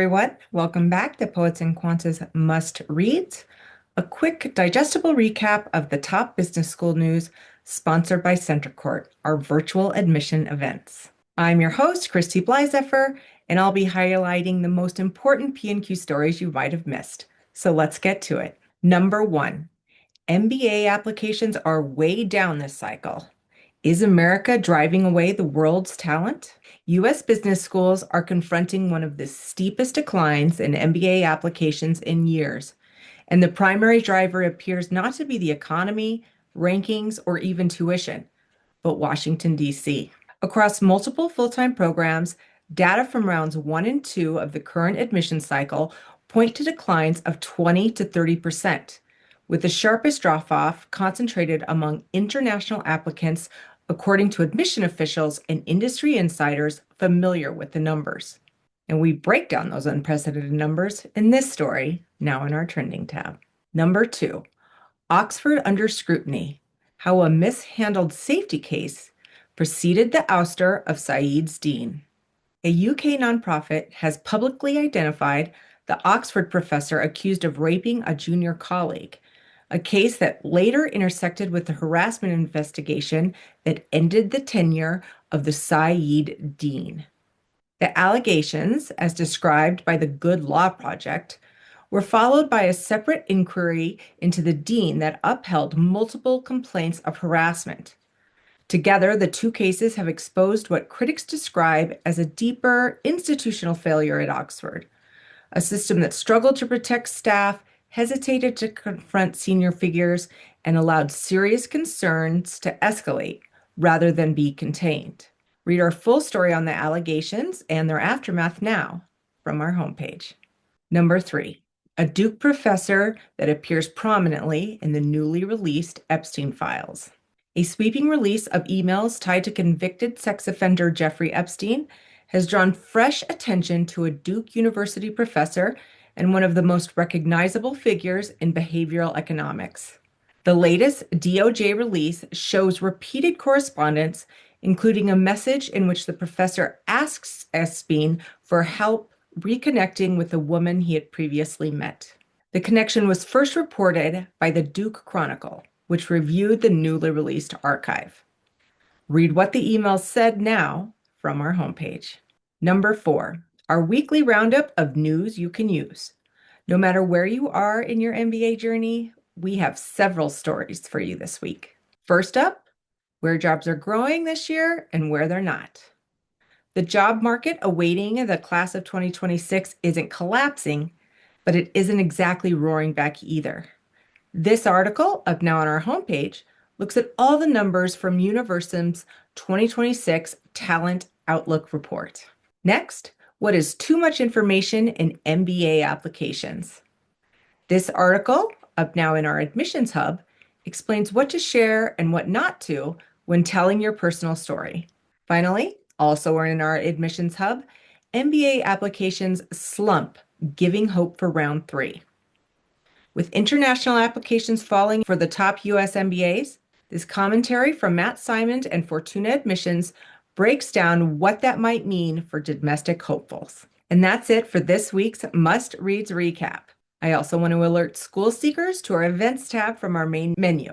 everyone. Welcome back to Poets and Quants' Must Reads, a quick, digestible recap of the top business school news sponsored by Center Court, our virtual admission events. I'm your host, Christy Blyzeffer, and I'll be highlighting the most important P&Q stories you might have missed. So let's get to it. Number one, MBA applications are way down this cycle. Is America driving away the world's talent? U.S. business schools are confronting one of the steepest declines in MBA applications in years, and the primary driver appears not to be the economy, rankings, or even tuition, but Washington, D.C. Across multiple full-time programs, data from rounds 1 and 2 of the current admission cycle point to declines of 20 to 30%, with the sharpest drop-off concentrated among international applicants according to admission officials and industry insiders familiar with the numbers. And we break down those unprecedented numbers in this story, now in our trending tab. Number 2, Oxford under scrutiny, how a mishandled safety case preceded the ouster of Saeed's dean. A UK nonprofit has publicly identified the Oxford professor accused of raping a junior colleague, a case that later intersected with the harassment investigation that ended the tenure of the Saeed dean. The allegations, as described by the Good Law Project, were followed by a separate inquiry into the dean that upheld multiple complaints of harassment. Together, the two cases have exposed what critics describe as a deeper institutional failure at Oxford, a system that struggled to protect staff, hesitated to confront senior figures, and allowed serious concerns to escalate rather than be contained. Read our full story on the allegations and their aftermath now from our homepage. Number 3, a Duke professor that appears prominently in the newly released Epstein files. A sweeping release of emails tied to convicted sex offender Jeffrey Epstein has drawn fresh attention to a Duke University professor and one of the most recognizable figures in behavioral economics. The latest DOJ release shows repeated correspondence, including a message in which the professor asks Epstein for help reconnecting with a woman he had previously met. The connection was first reported by the Duke Chronicle, which reviewed the newly released archive. Read what the email said now from our homepage. Number 4, our weekly roundup of news you can use. No matter where you are in your MBA journey, we have several stories for you this week. First up, where jobs are growing this year and where they're not. The job market awaiting the class of 2026 isn't collapsing, but it isn't exactly roaring back either. This article, up now on our homepage, looks at all the numbers from Universum's 2026 Talent Outlook report. Next, what is too much information in MBA applications? This article, up now in our admissions hub, explains what to share and what not to when telling your personal story. Finally, also in our admissions hub, MBA applications slump, giving hope for round 3. With international applications falling for the top US MBAs, this commentary from Matt Simons and Fortuna Admissions breaks down what that might mean for domestic hopefuls. And that's it for this week's Must Reads recap. I also want to alert school seekers to our events tab from our main menu.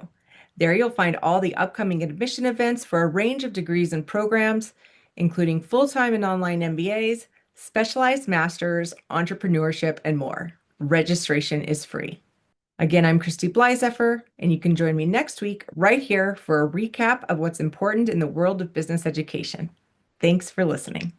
There you'll find all the upcoming admission events for a range of degrees and programs, including full-time and online MBAs, specialized masters, entrepreneurship, and more. Registration is free. Again, I'm Christy Blyzeffer, and you can join me next week right here for a recap of what's important in the world of business education. Thanks for listening.